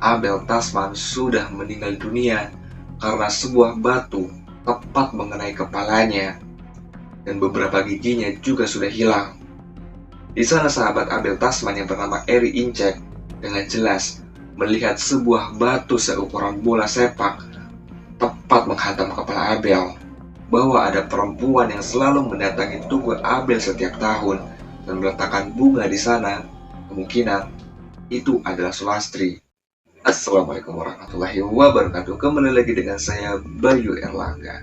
Abel Tasman sudah meninggal dunia karena sebuah batu tepat mengenai kepalanya, dan beberapa giginya juga sudah hilang. Di sana sahabat Abel Tasman yang bernama Eri Incek dengan jelas melihat sebuah batu seukuran bola sepak tepat menghantam kepala Abel. Bahwa ada perempuan yang selalu mendatangi tugu Abel setiap tahun dan meletakkan bunga di sana, kemungkinan itu adalah Sulastri. Assalamualaikum warahmatullahi wabarakatuh. Kembali lagi dengan saya Bayu Erlangga.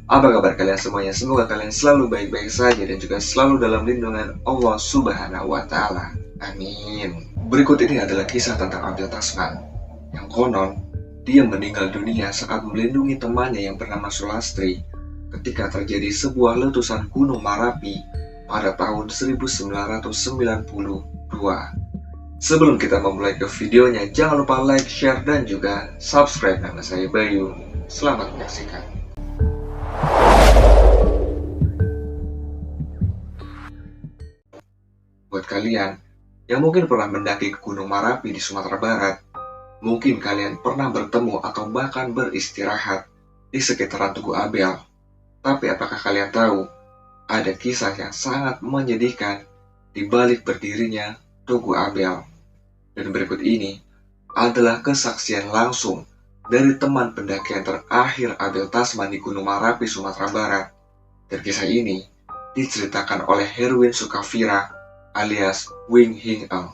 Apa kabar kalian semuanya? Semoga kalian selalu baik-baik saja dan juga selalu dalam lindungan Allah Subhanahu wa Ta'ala. Amin. Berikut ini adalah kisah tentang Abel Tasman yang konon dia meninggal dunia saat melindungi temannya yang bernama Sulastri ketika terjadi sebuah letusan Gunung Marapi pada tahun 1992. Sebelum kita memulai ke videonya, jangan lupa like, share, dan juga subscribe. Nama saya Bayu. Selamat menyaksikan. Buat kalian yang mungkin pernah mendaki ke Gunung Marapi di Sumatera Barat, mungkin kalian pernah bertemu atau bahkan beristirahat di sekitaran Tugu Abel. Tapi apakah kalian tahu, ada kisah yang sangat menyedihkan di balik berdirinya Tugu Abel. Dan berikut ini adalah kesaksian langsung dari teman pendakian terakhir Abel Tasman di Gunung Marapi, Sumatera Barat. Dan kisah ini diceritakan oleh Herwin Sukavira alias Wing Hing Eng.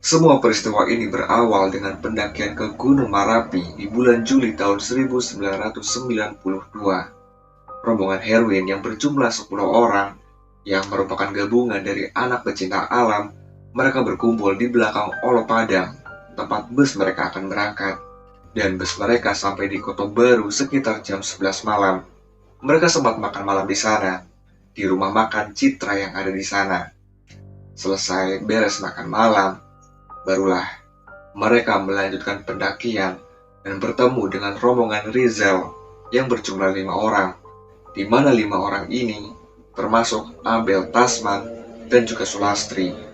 Semua peristiwa ini berawal dengan pendakian ke Gunung Marapi di bulan Juli tahun 1992. Rombongan Herwin yang berjumlah 10 orang yang merupakan gabungan dari anak pecinta alam, mereka berkumpul di belakang Olo Padang, tempat bus mereka akan berangkat. Dan bus mereka sampai di Kota Baru sekitar jam 11 malam. Mereka sempat makan malam di sana, di rumah makan Citra yang ada di sana. Selesai beres makan malam, barulah mereka melanjutkan pendakian dan bertemu dengan rombongan Rizal yang berjumlah 5 orang, di mana 5 orang ini termasuk Abel Tasman dan juga Sulastri.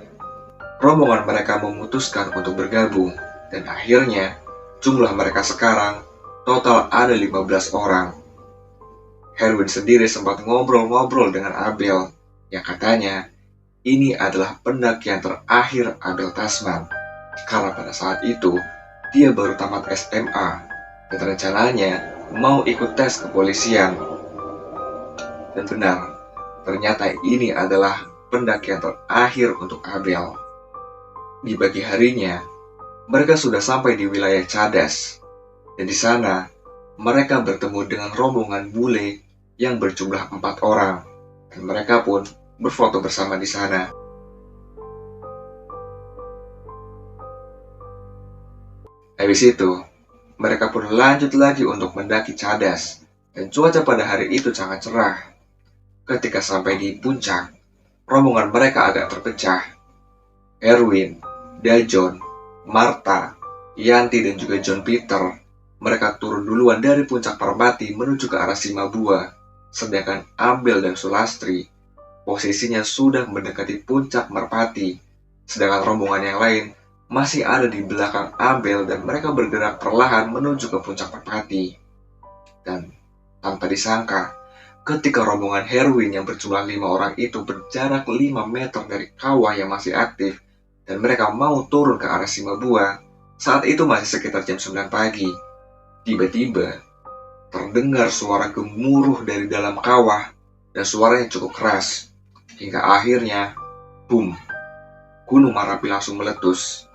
Rombongan mereka memutuskan untuk bergabung, dan akhirnya jumlah mereka sekarang total ada 15 orang. Herwin sendiri sempat ngobrol-ngobrol dengan Abel, yang katanya ini adalah pendakian terakhir Abel Tasman, karena pada saat itu dia baru tamat SMA dan rencananya mau ikut tes kepolisian. Dan benar, ternyata ini adalah pendakian terakhir untuk Abel. Di pagi harinya, mereka sudah sampai di wilayah Cadas, dan di sana mereka bertemu dengan rombongan bule yang berjumlah 4 orang, dan mereka pun berfoto bersama di sana. Habis itu, mereka pun lanjut lagi untuk mendaki Cadas, dan cuaca pada hari itu sangat cerah. Ketika sampai di puncak, rombongan mereka agak terpecah. Erwin, Dajon, Marta, Yanti, dan juga John Peter, mereka turun duluan dari puncak Parmati menuju ke arah Simabua, sedangkan Abel dan Sulastri posisinya sudah mendekati puncak Merpati, sedangkan rombongan yang lain masih ada di belakang Abel dan mereka bergerak perlahan menuju ke puncak Merpati. Dan tanpa disangka, ketika rombongan Herwin yang berjumlah 5 orang itu berjarak 5 meter dari kawah yang masih aktif dan mereka mau turun ke arah Simabua, saat itu masih sekitar jam 9 pagi. Tiba-tiba terdengar suara gemuruh dari dalam kawah dan suaranya cukup keras. Hingga akhirnya, boom, Gunung Marapi langsung meletus.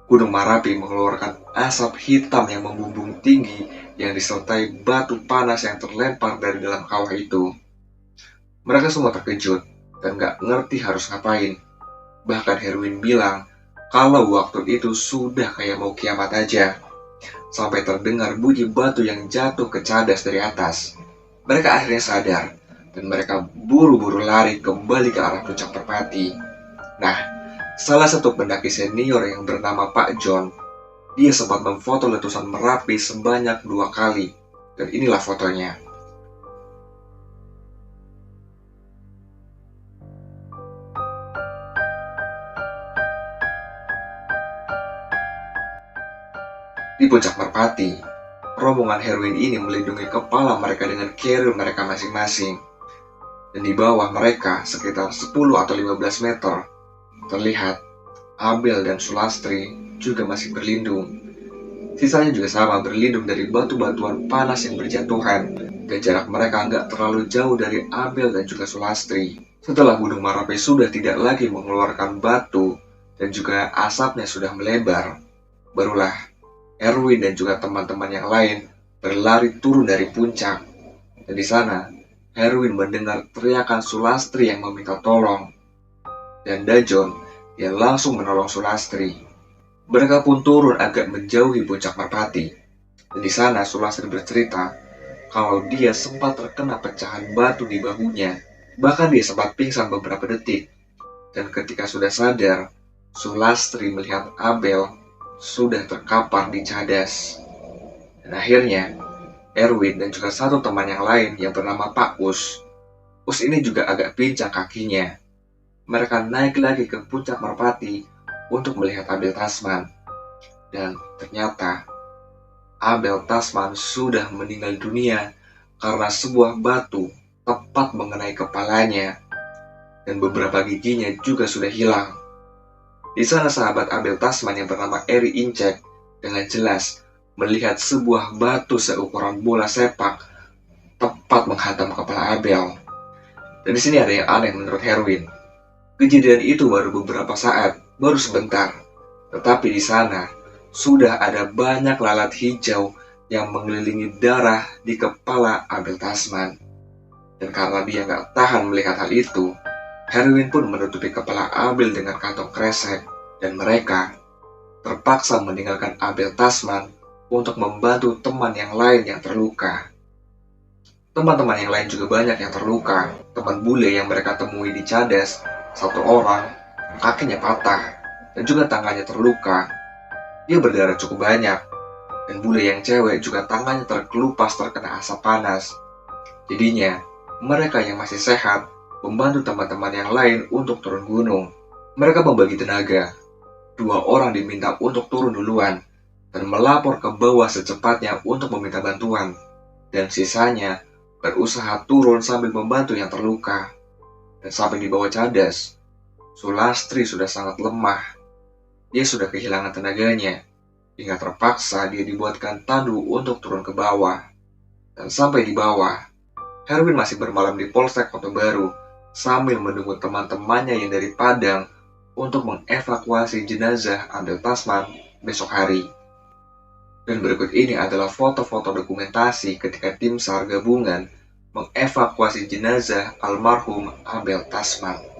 Gunung Marapi mengeluarkan asap hitam yang membumbung tinggi yang disertai batu panas yang terlempar dari dalam kawah itu. Mereka semua terkejut dan gak ngerti harus ngapain. Bahkan Herwin bilang kalau waktu itu sudah kayak mau kiamat aja. Sampai terdengar bunyi batu yang jatuh ke Cadas dari atas. Mereka akhirnya sadar dan mereka buru-buru lari kembali ke arah puncak Merpati. Nah, salah satu pendaki senior yang bernama Pak John, dia sempat memfoto letusan Merapi sebanyak 2 kali. Dan inilah fotonya. Di puncak merpati, rombongan heroin ini melindungi kepala mereka dengan keril mereka masing-masing. Dan di bawah mereka sekitar 10 atau 15 meter, terlihat Abel dan Sulastri juga masih berlindung. Sisanya juga sama berlindung dari batu-batuan panas yang berjatuhan, dan jarak mereka nggak terlalu jauh dari Abel dan juga Sulastri. Setelah Gunung Merapi sudah tidak lagi mengeluarkan batu dan juga asapnya sudah melebar, barulah Erwin dan juga teman-teman yang lain berlari turun dari puncak. Dan di sana, Erwin mendengar teriakan Sulastri yang meminta tolong. Dan Dajon, dia langsung menolong Sulastri. Mereka pun turun agak menjauhi puncak Merpati. Dan di sana Sulastri bercerita kalau dia sempat terkena pecahan batu di bahunya. Bahkan dia sempat pingsan beberapa detik. Dan ketika sudah sadar, Sulastri melihat Abel sudah terkapar di cadas. Dan akhirnya, Erwin dan juga satu teman yang lain yang bernama Pak Us. Us ini juga agak pincang kakinya. Mereka naik lagi ke puncak Merpati untuk melihat Abel Tasman. Dan ternyata Abel Tasman sudah meninggal dunia karena sebuah batu tepat mengenai kepalanya. Dan beberapa giginya juga sudah hilang. Di sana sahabat Abel Tasman yang bernama Eri Incek dengan jelas melihat sebuah batu seukuran bola sepak tepat menghantam kepala Abel. Dan di sini ada yang aneh menurut Herwin. Kejadian itu baru beberapa saat, baru sebentar. Tetapi di sana sudah ada banyak lalat hijau yang mengelilingi darah di kepala Abel Tasman. Dan karena dia nggak tahan melihat hal itu, Herwin pun menutupi kepala Abel dengan kantong kresek. Dan mereka terpaksa meninggalkan Abel Tasman untuk membantu teman yang lain yang terluka. Teman-teman yang lain juga banyak yang terluka. Teman bule yang mereka temui di cadas, satu orang kakinya patah dan juga tangannya terluka. Dia berdarah cukup banyak. Dan bule yang cewek juga tangannya terkelupas terkena asap panas. Jadinya, mereka yang masih sehat membantu teman-teman yang lain untuk turun gunung. Mereka membagi tenaga. 2 orang diminta untuk turun duluan dan melapor ke bawah secepatnya untuk meminta bantuan. Dan sisanya berusaha turun sambil membantu yang terluka. Dan sampai di bawah cadas, Sulastri sudah sangat lemah. Dia sudah kehilangan tenaganya, hingga terpaksa dia dibuatkan tandu untuk turun ke bawah. Dan sampai di bawah, Herwin masih bermalam di Polsek Kota Baru sambil menunggu teman-temannya yang dari Padang untuk mengevakuasi jenazah Abel Tasman besok hari. Dan berikut ini adalah foto-foto dokumentasi ketika tim SAR gabungan mengevakuasi jenazah almarhum Abel Tasman.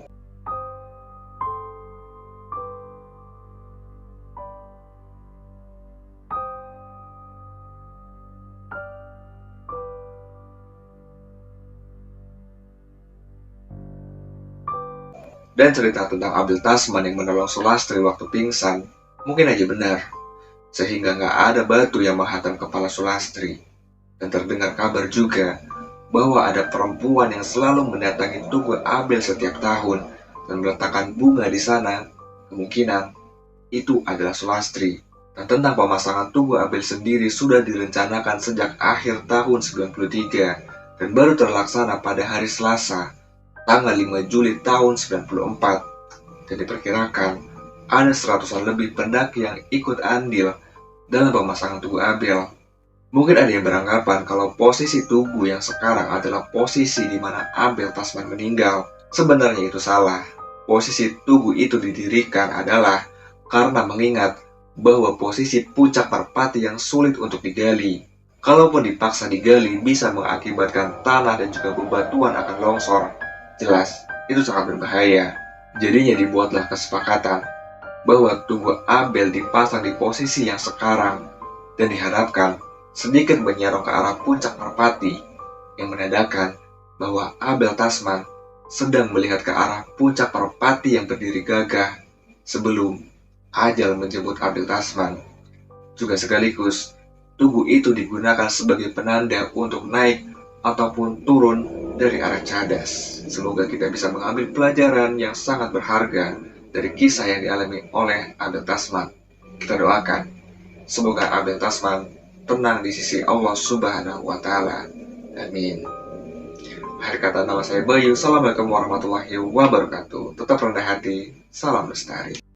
Dan cerita tentang Abel Tasman yang menolong Sulastri waktu pingsan mungkin aja benar, sehingga nggak ada batu yang menghantam kepala Sulastri. Dan terdengar kabar juga bahwa ada perempuan yang selalu mendatangi tugu Abel setiap tahun dan meletakkan bunga di sana. Kemungkinan itu adalah Sulastri. Dan tentang pemasangan tugu Abel sendiri sudah direncanakan sejak akhir tahun 93 dan baru terlaksana pada hari Selasa, tanggal 5 Juli tahun 94. Dan diperkirakan ada 100-an lebih pendaki yang ikut andil dalam pemasangan tugu Abel. Mungkin ada yang beranggapan kalau posisi tugu yang sekarang adalah posisi di mana Abel Tasman meninggal. Sebenarnya itu salah. Posisi tugu itu didirikan adalah karena mengingat bahwa posisi puncak Merpati yang sulit untuk digali. Kalaupun dipaksa digali bisa mengakibatkan tanah dan juga bebatuan akan longsor. Jelas, itu sangat berbahaya. Jadinya dibuatlah kesepakatan bahwa tugu Abel dipasang di posisi yang sekarang dan diharapkan sedikit menyerong ke arah puncak Merpati yang menandakan bahwa Abel Tasman sedang melihat ke arah puncak Merpati yang berdiri gagah sebelum ajal menjemput Abel Tasman. Juga sekaligus, tugu itu digunakan sebagai penanda untuk naik ataupun turun dari arah cadas. Semoga kita bisa mengambil pelajaran yang sangat berharga dari kisah yang dialami oleh Abel Tasman. Kita doakan Semoga Abel Tasman tenang di sisi Allah Subhanahu wa Ta'ala. Amin. Akhir kata, nama saya Bayu. Assalamualaikum warahmatullahi wabarakatuh. Tetap rendah hati. Salam lestari.